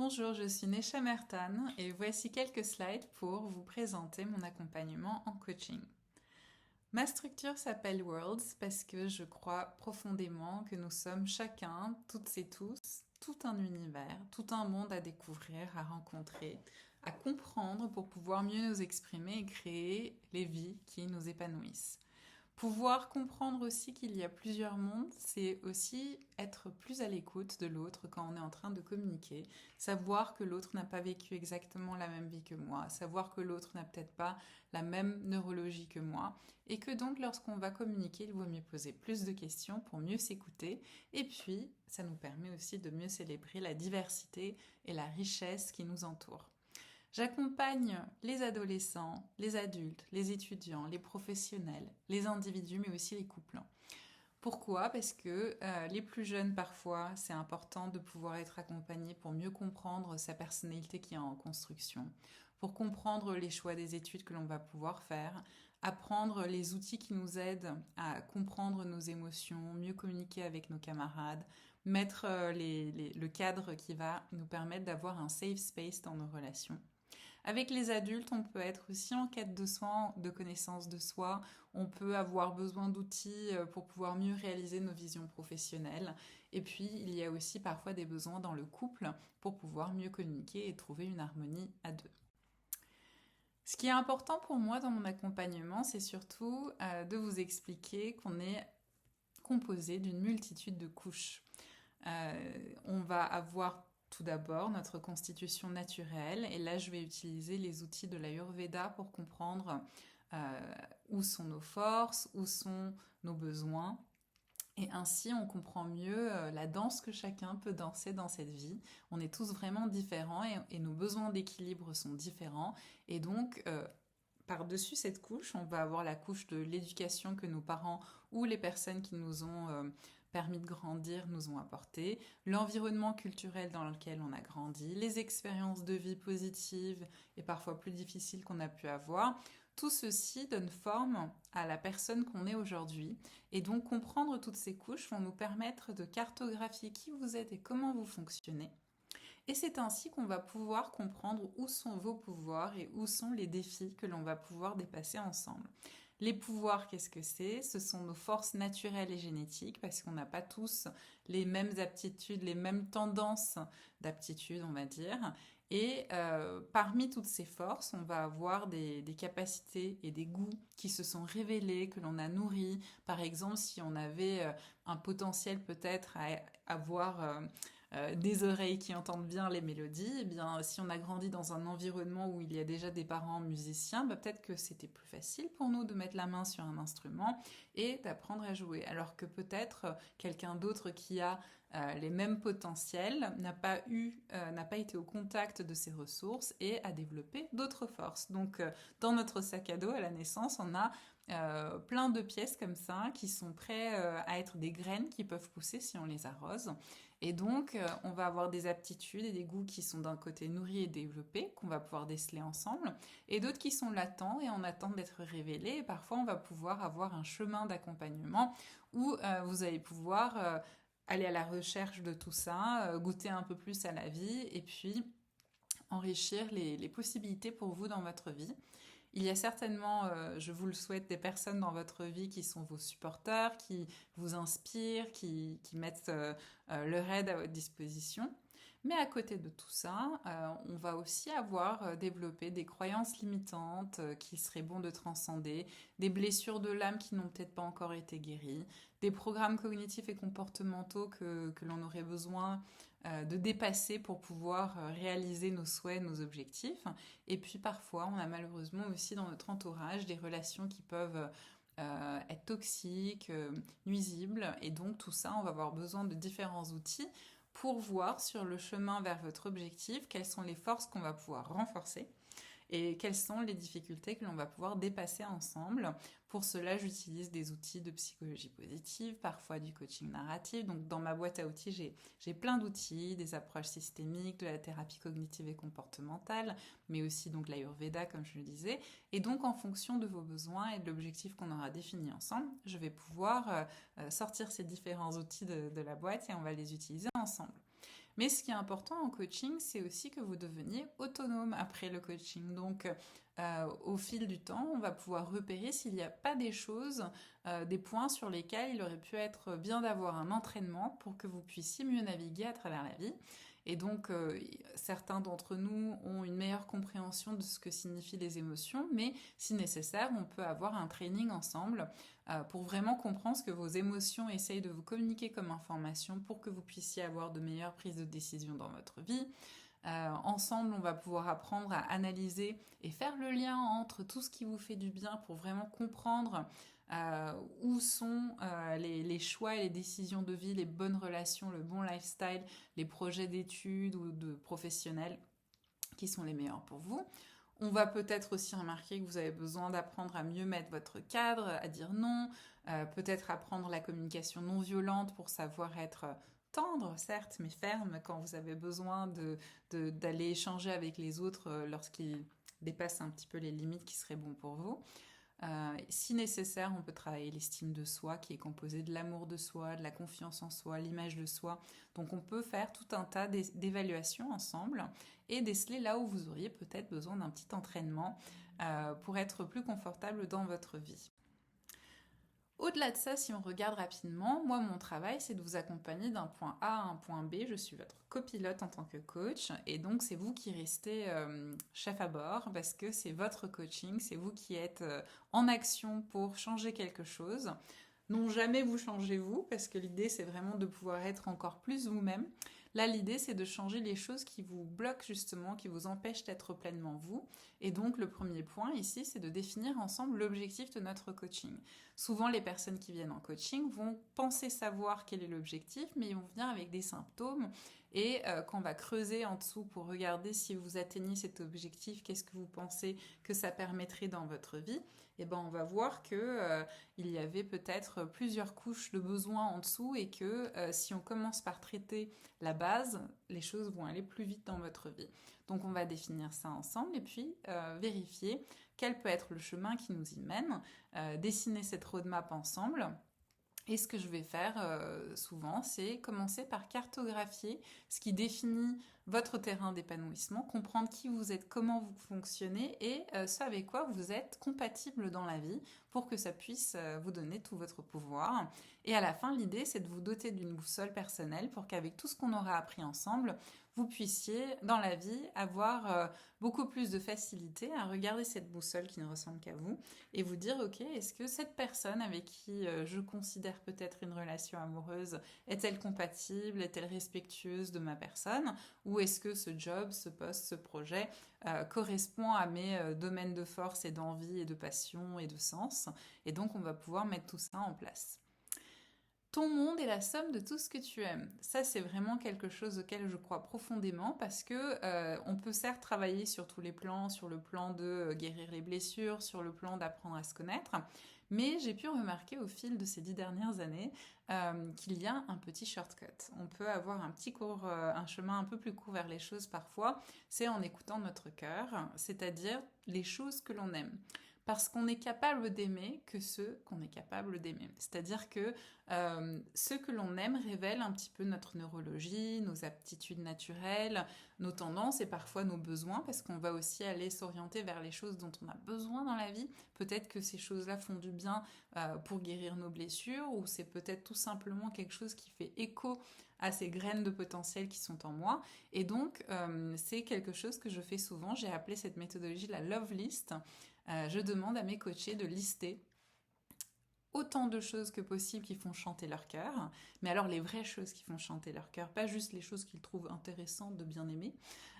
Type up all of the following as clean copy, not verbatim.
Bonjour, je suis Nesha Mertan et voici quelques slides pour vous présenter mon accompagnement en coaching. Ma structure s'appelle Worlds parce que je crois profondément que nous sommes chacun, toutes et tous, tout un univers, tout un monde à découvrir, à rencontrer, à comprendre pour pouvoir mieux nous exprimer et créer les vies qui nous épanouissent. Pouvoir comprendre aussi qu'il y a plusieurs mondes, c'est aussi être plus à l'écoute de l'autre quand on est en train de communiquer, savoir que l'autre n'a pas vécu exactement la même vie que moi, savoir que l'autre n'a peut-être pas la même neurologie que moi, et que donc lorsqu'on va communiquer, il vaut mieux poser plus de questions pour mieux s'écouter, et puis ça nous permet aussi de mieux célébrer la diversité et la richesse qui nous entoure. J'accompagne les adolescents, les adultes, les étudiants, les professionnels, les individus, mais aussi les couples. Pourquoi? Parce que les plus jeunes, parfois, c'est important de pouvoir être accompagné pour mieux comprendre sa personnalité qui est en construction, pour comprendre les choix des études que l'on va pouvoir faire, apprendre les outils qui nous aident à comprendre nos émotions, mieux communiquer avec nos camarades, mettre le cadre qui va nous permettre d'avoir un safe space dans nos relations. Avec les adultes, on peut être aussi en quête de soi, de connaissance de soi. On peut avoir besoin d'outils pour pouvoir mieux réaliser nos visions professionnelles. Et puis, il y a aussi parfois des besoins dans le couple pour pouvoir mieux communiquer et trouver une harmonie à deux. Ce qui est important pour moi dans mon accompagnement, c'est surtout de vous expliquer qu'on est composé d'une multitude de couches. On va avoir tout d'abord notre constitution naturelle, et là je vais utiliser les outils de l'Ayurveda pour comprendre où sont nos forces, où sont nos besoins, et ainsi on comprend mieux la danse que chacun peut danser dans cette vie. On est tous vraiment différents et nos besoins d'équilibre sont différents, et donc par-dessus cette couche, on va avoir la couche de l'éducation que nos parents ou les personnes qui nous ont permis de grandir nous ont apporté, l'environnement culturel dans lequel on a grandi, les expériences de vie positives et parfois plus difficiles qu'on a pu avoir. Tout ceci donne forme à la personne qu'on est aujourd'hui, et donc comprendre toutes ces couches vont nous permettre de cartographier qui vous êtes et comment vous fonctionnez. Et c'est ainsi qu'on va pouvoir comprendre où sont vos pouvoirs et où sont les défis que l'on va pouvoir dépasser ensemble. Les pouvoirs, qu'est-ce que c'est? Ce sont nos forces naturelles et génétiques, parce qu'on n'a pas tous les mêmes aptitudes, les mêmes tendances d'aptitude, on va dire. Et parmi toutes ces forces, on va avoir des capacités et des goûts qui se sont révélés, que l'on a nourris. Par exemple, si on avait un potentiel peut-être à avoir des oreilles qui entendent bien les mélodies, eh bien, si on a grandi dans un environnement où il y a déjà des parents musiciens, bah, peut-être que c'était plus facile pour nous de mettre la main sur un instrument et d'apprendre à jouer. Alors que peut-être quelqu'un d'autre qui a les mêmes potentiels n'a pas été au contact de ces ressources et a développé d'autres forces. Donc, dans notre sac à dos à la naissance, on a plein de pièces comme ça qui sont prêtes à être des graines qui peuvent pousser si on les arrose. Et donc, on va avoir des aptitudes et des goûts qui sont d'un côté nourris et développés, qu'on va pouvoir déceler ensemble, et d'autres qui sont latents et en attente d'être révélés. Et parfois, on va pouvoir avoir un chemin d'accompagnement où vous allez pouvoir aller à la recherche de tout ça, goûter un peu plus à la vie, et puis enrichir les possibilités pour vous dans votre vie. Il y a certainement, je vous le souhaite, des personnes dans votre vie qui sont vos supporters, qui vous inspirent, qui mettent leur aide à votre disposition. Mais à côté de tout ça, on va aussi avoir développé des croyances limitantes qu'il serait bon de transcender, des blessures de l'âme qui n'ont peut-être pas encore été guéries, des programmes cognitifs et comportementaux que l'on aurait besoin de dépasser pour pouvoir réaliser nos souhaits, nos objectifs. Et puis parfois, on a malheureusement aussi dans notre entourage des relations qui peuvent être toxiques, nuisibles. Et donc tout ça, on va avoir besoin de différents outils pour voir sur le chemin vers votre objectif quelles sont les forces qu'on va pouvoir renforcer et quelles sont les difficultés que l'on va pouvoir dépasser ensemble. Pour cela, j'utilise des outils de psychologie positive, parfois du coaching narratif. Donc dans ma boîte à outils, j'ai plein d'outils, des approches systémiques, de la thérapie cognitive et comportementale, mais aussi donc l'Ayurveda, comme je le disais. Et donc en fonction de vos besoins et de l'objectif qu'on aura défini ensemble, je vais pouvoir sortir ces différents outils de la boîte et on va les utiliser ensemble. Mais ce qui est important en coaching, c'est aussi que vous deveniez autonome après le coaching. Donc, au fil du temps, on va pouvoir repérer s'il n'y a pas des choses, des points sur lesquels il aurait pu être bien d'avoir un entraînement pour que vous puissiez mieux naviguer à travers la vie. Et donc, certains d'entre nous ont une meilleure compréhension de ce que signifient les émotions, mais si nécessaire, on peut avoir un training ensemble pour vraiment comprendre ce que vos émotions essayent de vous communiquer comme information pour que vous puissiez avoir de meilleures prises de décision dans votre vie. Ensemble, on va pouvoir apprendre à analyser et faire le lien entre tout ce qui vous fait du bien pour vraiment comprendre où sont les choix et les décisions de vie, les bonnes relations, le bon lifestyle, les projets d'études ou de professionnels qui sont les meilleurs pour vous. On va peut-être aussi remarquer que vous avez besoin d'apprendre à mieux mettre votre cadre, à dire non, peut-être apprendre la communication non violente pour savoir être tendre, certes, mais ferme quand vous avez besoin d'aller échanger avec les autres lorsqu'ils dépassent un petit peu les limites qui seraient bons pour vous. Si nécessaire, on peut travailler l'estime de soi qui est composée de l'amour de soi, de la confiance en soi, l'image de soi. Donc on peut faire tout un tas d'évaluations ensemble et déceler là où vous auriez peut-être besoin d'un petit entraînement pour être plus confortable dans votre vie. Au-delà de ça, si on regarde rapidement, moi, mon travail, c'est de vous accompagner d'un point A à un point B. Je suis votre copilote en tant que coach. Et donc, c'est vous qui restez chef à bord parce que c'est votre coaching. C'est vous qui êtes en action pour changer quelque chose. Non, jamais vous changez vous parce que l'idée, c'est vraiment de pouvoir être encore plus vous-même. Là, l'idée, c'est de changer les choses qui vous bloquent justement, qui vous empêchent d'être pleinement vous. Et donc, le premier point ici, c'est de définir ensemble l'objectif de notre coaching. Souvent, les personnes qui viennent en coaching vont penser savoir quel est l'objectif, mais ils vont venir avec des symptômes. Et quand on va creuser en dessous pour regarder si vous atteignez cet objectif, qu'est-ce que vous pensez que ça permettrait dans votre vie, et ben on va voir que il y avait peut-être plusieurs couches de besoins en dessous et que si on commence par traiter la base, les choses vont aller plus vite dans votre vie. Donc on va définir ça ensemble et puis vérifier quel peut être le chemin qui nous y mène, dessiner cette roadmap ensemble. Et ce que je vais faire souvent, c'est commencer par cartographier ce qui définit votre terrain d'épanouissement, comprendre qui vous êtes, comment vous fonctionnez et ce avec quoi vous êtes compatible dans la vie pour que ça puisse vous donner tout votre pouvoir. Et à la fin, l'idée, c'est de vous doter d'une boussole personnelle pour qu'avec tout ce qu'on aura appris ensemble, vous puissiez, dans la vie, avoir beaucoup plus de facilité à regarder cette boussole qui ne ressemble qu'à vous et vous dire, ok, est-ce que cette personne avec qui je considère peut-être une relation amoureuse, est-elle compatible, est-elle respectueuse de ma personne, ou est-ce que ce job, ce poste, ce projet correspond à mes domaines de force et d'envie et de passion et de sens, et donc on va pouvoir mettre tout ça en place. Ton monde est la somme de tout ce que tu aimes. Ça, c'est vraiment quelque chose auquel je crois profondément parce que on peut certes travailler sur tous les plans, sur le plan de guérir les blessures, sur le plan d'apprendre à se connaître, mais j'ai pu remarquer au fil de ces 10 dernières années qu'il y a un petit shortcut. On peut avoir un petit cours, un chemin un peu plus court vers les choses parfois, c'est en écoutant notre cœur, c'est-à-dire les choses que l'on aime. Parce qu'on est capable d'aimer que ceux qu'on est capable d'aimer. C'est-à-dire que ce que l'on aime révèle un petit peu notre neurologie, nos aptitudes naturelles, nos tendances et parfois nos besoins, parce qu'on va aussi aller s'orienter vers les choses dont on a besoin dans la vie. Peut-être que ces choses-là font du bien pour guérir nos blessures, ou c'est peut-être tout simplement quelque chose qui fait écho à ces graines de potentiel qui sont en moi. Et donc, c'est quelque chose que je fais souvent. J'ai appelé cette méthodologie la Love List. Je demande à mes coachés de lister autant de choses que possible qui font chanter leur cœur, mais alors les vraies choses qui font chanter leur cœur, pas juste les choses qu'ils trouvent intéressantes de bien aimer,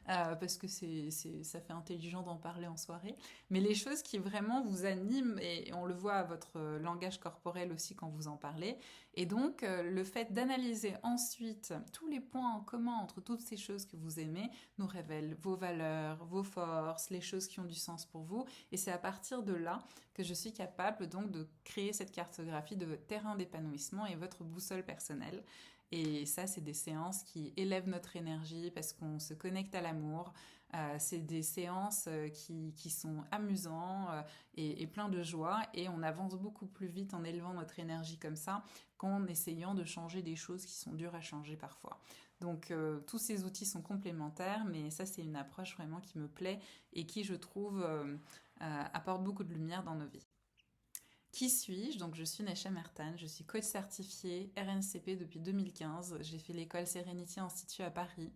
parce que ça fait intelligent d'en parler en soirée, mais les choses qui vraiment vous animent, et on le voit à votre langage corporel aussi quand vous en parlez, et donc le fait d'analyser ensuite tous les points en commun entre toutes ces choses que vous aimez nous révèle vos valeurs, vos forces, les choses qui ont du sens pour vous, et c'est à partir de là que je suis capable donc de créer cette cartographie de votre terrain d'épanouissement et votre boussole personnelle. Et ça, c'est des séances qui élèvent notre énergie parce qu'on se connecte à l'amour. C'est des séances qui sont amusantes et plein de joie. Et on avance beaucoup plus vite en élevant notre énergie comme ça qu'en essayant de changer des choses qui sont dures à changer parfois. Donc tous ces outils sont complémentaires, mais ça c'est une approche vraiment qui me plaît et qui je trouve apporte beaucoup de lumière dans nos vies. Qui suis-je? Donc je suis Nesha Mertane, je suis coach certifiée RNCP depuis 2015. J'ai fait l'école Serenity Institute à Paris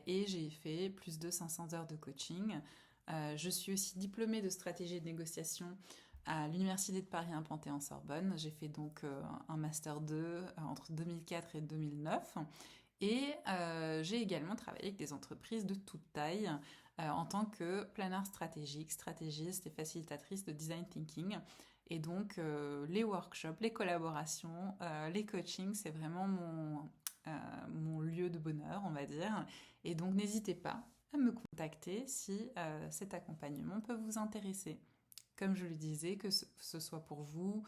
et j'ai fait plus de 500 heures de coaching. Je suis aussi diplômée de stratégie et de négociation à l'Université de Paris implantée en Sorbonne. J'ai fait donc un Master 2 entre 2004 et 2009. Et j'ai également travaillé avec des entreprises de toute taille en tant que planeur stratégique, stratégiste et facilitatrice de design thinking. Et donc les workshops, les collaborations, les coachings, c'est vraiment mon lieu de bonheur, on va dire. Et donc n'hésitez pas à me contacter si cet accompagnement peut vous intéresser. Comme je le disais, que ce soit pour vous,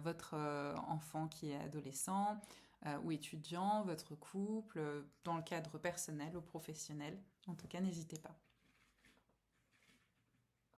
votre enfant qui est adolescent ou étudiant, votre couple, dans le cadre personnel ou professionnel. En tout cas, n'hésitez pas.